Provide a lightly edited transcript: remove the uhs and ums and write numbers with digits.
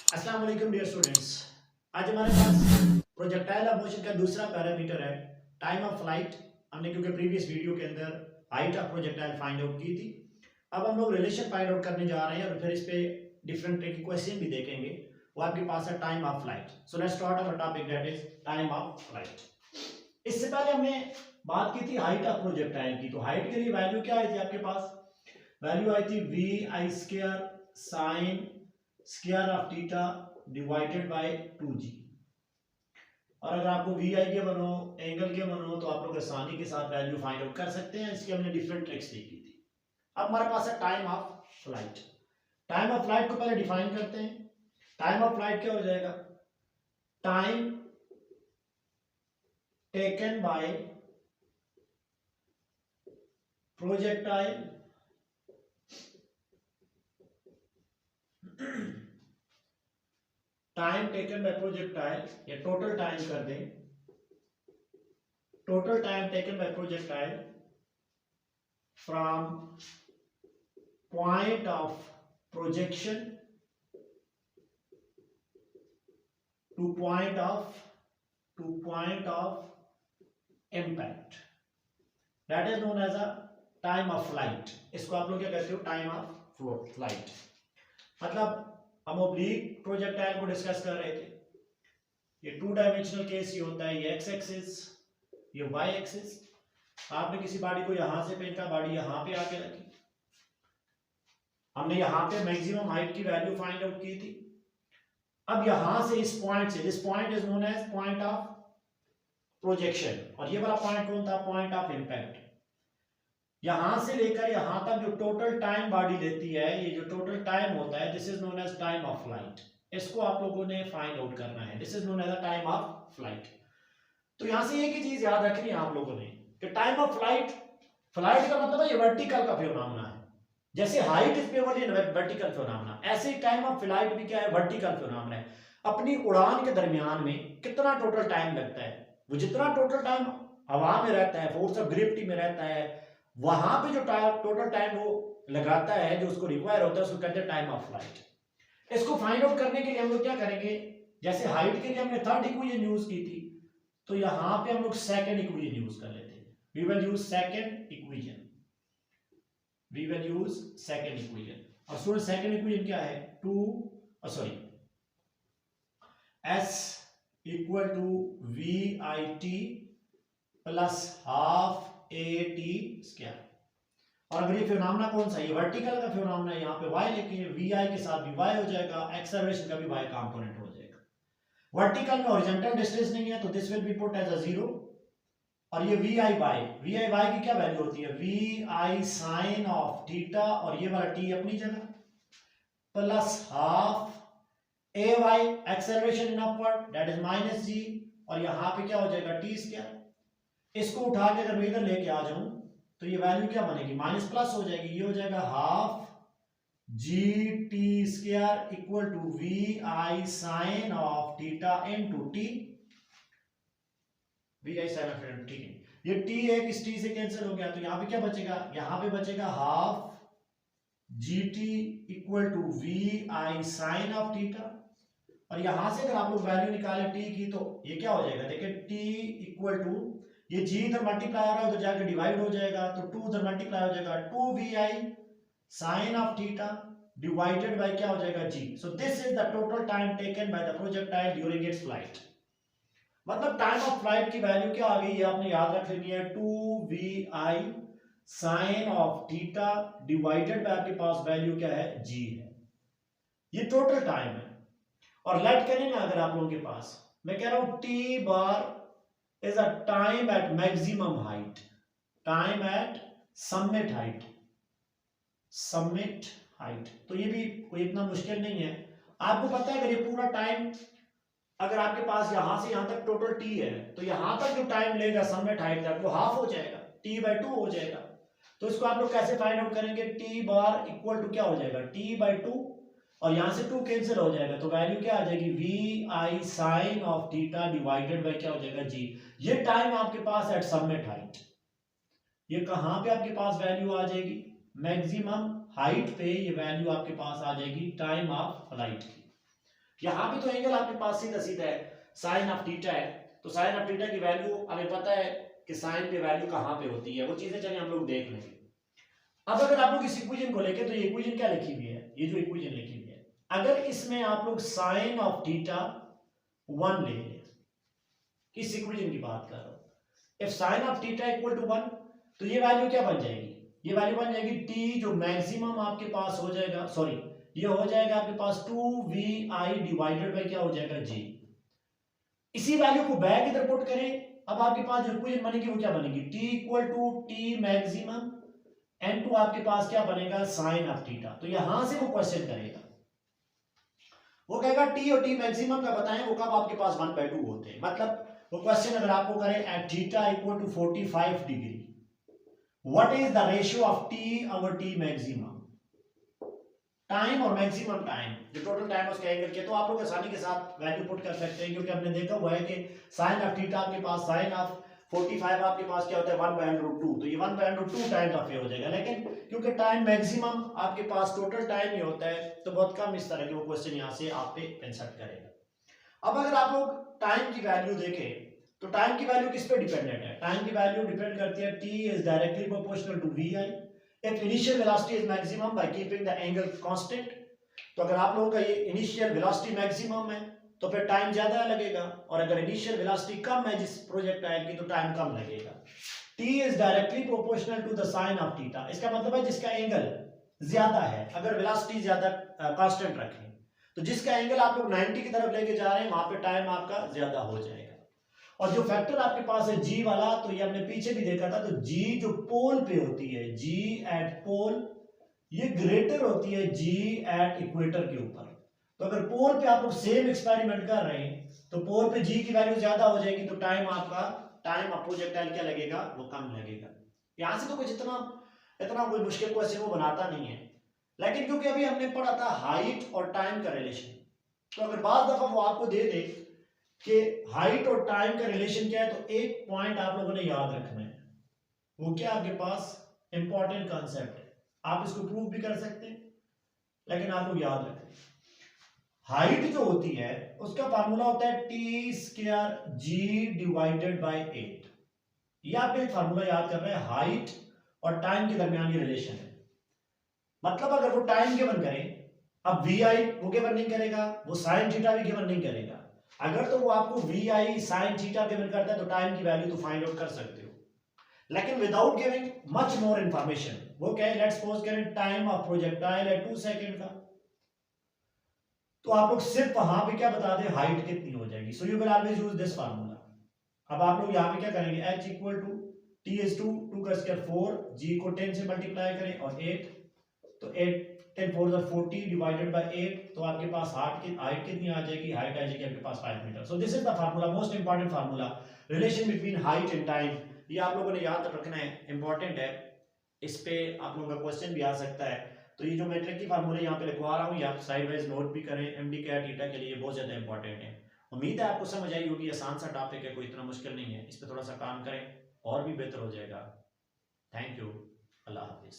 अस्सलाम वालेकुम dear students. आज हमारे पास प्रोजेक्टाइल ऑफ मोशन का दूसरा पैरामीटर है टाइम ऑफ फ्लाइट। हमने क्योंकि प्रीवियस वीडियो के अंदर height of projectile find out की थी, अब हम लोग रिलेशन फाइंड आउट करने जा रहे हैं और फिर इस पे डिफरेंट तरह की क्वेश्चन भी देखेंगे। वो आपके पास है time of flight. So let's start our topic that is time of flight. इससे पहले हमने बात की थी हाइट ऑफ प्रोजेक्टाइल की। तो हाइट के लिए वैल्यू क्या आई थी आपके पास? वैल्यू आई थी v i square sine square of theta divided by 2g। और अगर आपको वी आई के बनो एंगल के बनो तो आप लोग आसानी के साथ वैल्यू फाइंड आउट कर सकते हैं। इसकी हमने डिफरेंट ट्रिक्स देखी थी। अब हमारे पास है time of flight. Time of flight को पहले डिफाइन करते हैं। टाइम ऑफ फ्लाइट क्या हो जाएगा? Time taken bye projectile time taken bye projectile या टोटल टाइम कर दें। Total time taken bye projectile from point of projection to point of impact, that is known as a time of flight। इसको आप लोग क्या कहते हो? Time of flight. मतलब हम ओब्लिक प्रोजेक्टाइल को डिस्कस कर रहे थे। ये टू डायमेंशनल केस ये होता है, ये एक्स एक्सिस, ये वाई एक्सिस। आपने किसी बॉडी को यहां से फेंका, बॉडी यहां पे आके रखी, हमने यहां पे मैक्सिमम हाइट की वैल्यू फाइंड आउट की थी। अब यहां से इस पॉइंट से, this point is known as point of projection, और ये वाला पॉइंट कौन था? Point of impact. यहां से लेकर यहां तक जो टोटल टाइम बॉडी लेती है, ये जो टोटल टाइम होता है, this is known as time of flight. इसको आप लोगों ने फाइंड आउट करना है। This is known as time of flight. तो यहां से एक ही चीज याद रखनी है आप लोगों ने कि टाइम ऑफ फ्लाइट, फ्लाइट का मतलब है ये वर्टिकल का फिनोमेना है। जैसे height is purely vertical phenomena, ऐसे ही टाइम ऑफ फ्लाइट भी क्या है? वर्टिकल फिनोमेना है। अपनी उड़ान के दरमियान में कितना टोटल टाइम लगता है, वो जितना टोटल टाइम हवा में रहता है, फोर्स ऑफ ग्रेविटी में रहता है, वहां पे जो टोटल टाइम वो लगाता है, जो उसको रिक्वायर होता है, उसको कहते हैं टाइम ऑफ फ्लाइट। इसको फाइंड आउट करने के लिए हम लोग क्या करेंगे? जैसे हाइट के लिए हमने थर्ड इक्वेशन यूज की थी, तो यहां पे हम लोग सेकंड इक्वेशन यूज कर लेते हैं। We will use second equation. we will use second equation। और स्टूडेंट सेकंड इक्वेशन क्या है? s equal to we i t plus half a t square. और अगर ये फिनोमेना कौन सा? ये वर्टिकल का फिनोमेना है, यहाँ पे y लेके वी आई के साथ भी y हो जाएगा, एक्सेलरेशन का भी y कंपोनेंट हो जाएगा। वर्टिकल में हॉरिजॉन्टल डिस्टेंस नहीं है, तो this will be put as a zero. और ये वी आई वाई की क्या वैल्यू होती है? V I sine of theta, और ये वाला टी अपनी जगह, plus half A Y acceleration in upward that is minus G, और यहां पे क्या हो जाएगा? T square. इसको उठा के अगर मैं इधर लेके आ जाऊं तो ये वैल्यू क्या बनेगी? माइनस प्लस हो जाएगी। ये हो जाएगा half g t square equal to we I sine of theta into t, v I sine of theta. ठीक है, ये टी एक इस टी से कैंसिल हो गया, तो यहां पे क्या बचेगा? यहां पे बचेगा half g t equal to we I sine of theta. और यहां से अगर आप लोग वैल्यू निकालें टी की, तो ये क्या हो जाएगा? देखिए टी इक्वल टू, ये जी इधर मल्टीप्लाई हो रहा है, उधर जाके डिवाइड हो जाएगा, तो टू उधर मल्टीप्लाई हो जाएगा, two we I sine of theta divided by क्या हो जाएगा? G. So this is the total time taken by the projectile during its flight. मतलब टाइम ऑफ फ्लाइट की वैल्यू क्या आ गई है? आपने याद रख लेनी है, two we I sine of theta divided by आपके पास वैल्यू क्या है? जी है। ये टोटल टाइम है। और लेट करें ना अगर आप लोगों के पास, मैं कह रहा हूं t bar is a time at maximum height, time at summit height, summit height. तो ये भी कोई इतना मुश्किल नहीं है। आपको पता है अगर ये पूरा टाइम, अगर आपके पास यहां से यहां तक टोटल टी है, तो यहां तक जो टाइम लेगा समिट हाइट तक, वो हाफ हो जाएगा, टी बाई टू हो जाएगा। तो इसको आप लोग कैसे फाइंड आउट करेंगे? टी बार इक्वल टू क्या हो जाएगा? टी बाई टू, और यहां से टू कैंसिल हो जाएगा, तो वैल्यू क्या आ जाएगी? V I sine of theta divided by क्या हो जाएगा? जी। ये टाइम आपके पास एट समिट हाइट, ये कहां पे आपके पास वैल्यू आ जाएगी? मैक्सिमम हाइट पे ये वैल्यू आपके पास आ जाएगी टाइम ऑफ फ्लाइट की। यहाँ भी तो एंगल आपके पास सीधा सीधा है, साइन ऑफ थीटा है, तो साइन ऑफ थीटा की वैल्यू हमें पता है कि साइन पे वैल्यू कहाँ पे होती है, वो चीजें चलिए हम लोग देख लेंगे। अब अगर आप लोग इस इक्वेशन को लेके, तो ये इक्वेशन क्या लिखी हुई है, ये जो इक्वेशन लिखी हुई है, अगर इसमें आप लोग साइन ऑफ थीटा 1 ले लें, इस इक्वेशन की बात कर रहा हूं, if sine of theta equal to 1, तो ये वैल्यू क्या बन जाएगी, ये वैल्यू बन जाएगी टी, जो मैक्सिमम आपके पास हो जाएगा, सॉरी ये हो जाएगा आपके पास 2vi डिवाइडेड बाय क्या हो जाएगा जी। इसी वैल्यू को बैक इधर पुट करें, अब आपके पास जो इक्वेशन बनेगी वो क्या बनेगी, t equal to t maximum n two आपके पास क्या बनेगा साइन ऑफ थीटा। तो यहां से वो क्वेश्चन करेगा, वो कहेगा टी और टी मैक्सिमम का बताएं, वो कब आपके पास 1/2 होते हैं, मतलब वो क्वेश्चन अगर आपको करे at theta equal to 45 degree, what is the ratio of t over t maximum, time और मैक्सिमम टाइम, जो टोटल टाइम उसका एंगल किया, तो आप लोग आसानी के साथ वैल्यू पुट कर सकते हैं, क्योंकि हमने देखा हुआ है कि साइन ऑफ थीटा आपके पास, साइन ऑफ 45 आपके पास क्या होता है 1/√2, तो ये 1/2 टाइम्स ऑफ ये हो जाएगा, लेकिन क्योंकि टाइम मैक्सिमम आपके पास टोटल टाइम ही होता है, तो बहुत कम इस तरह के वो क्वेश्चन यहाँ से आप पे इंसर्ट करेगा। अब अगर आप लोग टाइम की वैल्यू देखें, तो टाइम की वैल्यू किस पे डिपेंडेंट है, टाइम की वैल्यू डिपेंड करती है t is directly proportional to we i if initial velocity is maximum by keeping the angle constant, तो अगर आप लोगों का ये इनिशियल वेलोसिटी मैक्सिमम है तो फिर टाइम ज्यादा लगेगा, और अगर इनिशियल वेलोसिटी कम है जिस प्रोजेक्टाइल की, तो टाइम कम लगेगा। t is directly proportional to the sin of theta, इसका मतलब है जिसका एंगल ज्यादा है, अगर वेलोसिटी ज्यादा कांस्टेंट रखें, तो जिसका एंगल आप लोग 90 की तरफ लेके जा रहे हैं, वहां पे टाइम आपका ज्यादा हो जाएगा। और जो फैक्टर आपके पास है जी वाला, तो ये हमने पीछे भी देखा था, तो जी जो पोल पे होती है, जी एट पोल, ये ग्रेटर होती है जी एट इक्वेटर के ऊपर। तो अगर पोल पे आप लोग सेम एक्सपेरिमेंट कर रहे हैं, तो पोल पे जी की वैल्यू ज्यादा हो जाएगी, तो टाइम आपका, टाइम ऑफ प्रोजेक्टाइल क्या लगेगा, वो कम लगेगा। यहां से तो कुछ इतना इतना कोई मुश्किल क्वेश्चन वो बनाता नहीं है, लेकिन क्योंकि अभी हमने पढ़ा था हाइट और टाइम का रिलेशन, तो अगर बाद दफा वो आपको दे दे कि हाइट और टाइम का रिलेशन क्या है, तो एक पॉइंट आप लोगों ने याद रखना है, वो क्या आपके पास इंपॉर्टेंट कॉन्सेप्ट है, आप इसको प्रूव भी कर सकते हैं, लेकिन आप लोग याद रखें, हाइट जो होती है उसका फार्मूला होता है t square g divided by 8। ये आप एक फार्मूला याद कर रहे हैं, हाइट और टाइम के दरमियान ये रिलेशन है, मतलब अगर वो टाइम गिवन करें, अब वी आई वो गिवन नहीं करेगा, वो साइन थीटा भी गिवन नहीं करेगा, अगर तो वो आपको वी आई साइन थीटा गिवन करता है, तो टाइम की वैल्यू तो फाइंड आउट कर सकते हो, लेकिन without giving much more information, वो क्या है, लेट्स सपोज करें टाइम ऑफ प्रोजेक्टाइल है 2 सेकंड का, तो आप लोग सिर्फ वहां पे क्या बता दें, हाइट कितनी हो जाएगी, so you will always use this formula. अब आप लोग यहाँ पे क्या करेंगे, h equal to t is 2, 2 का स्क्वायर 4, g को 10 से मल्टीप्लाई करें और 8, तो 8 10 4 40 डिवाइडेड बाय 8, तो आपके पास हाइट कितनी आ जाएगी, हाइट आ जाएगी आपके पास 5 metre. So this is the formula, most important formula, relation between height and time, ये आप लोगों ने याद रखना है, इंपॉर्टेंट है, इस पे आप लोगों का क्वेश्चन भी आ सकता है। तो ये जो मैट्रिक की फार्मूले यहाँ पे लिखवा रहा हूँ, ये आप साइड वाइज नोट भी करें, एमडी कैट थीटा के लिए बहुत ज्यादा इंपॉर्टेंट है। उम्मीद है आपको समझ आई होगी, आसान सा टॉपिक है, कोई इतना मुश्किल नहीं है, इस पर थोड़ा सा काम करें और भी बेहतर हो जाएगा। Thank you, Allah Hafiz.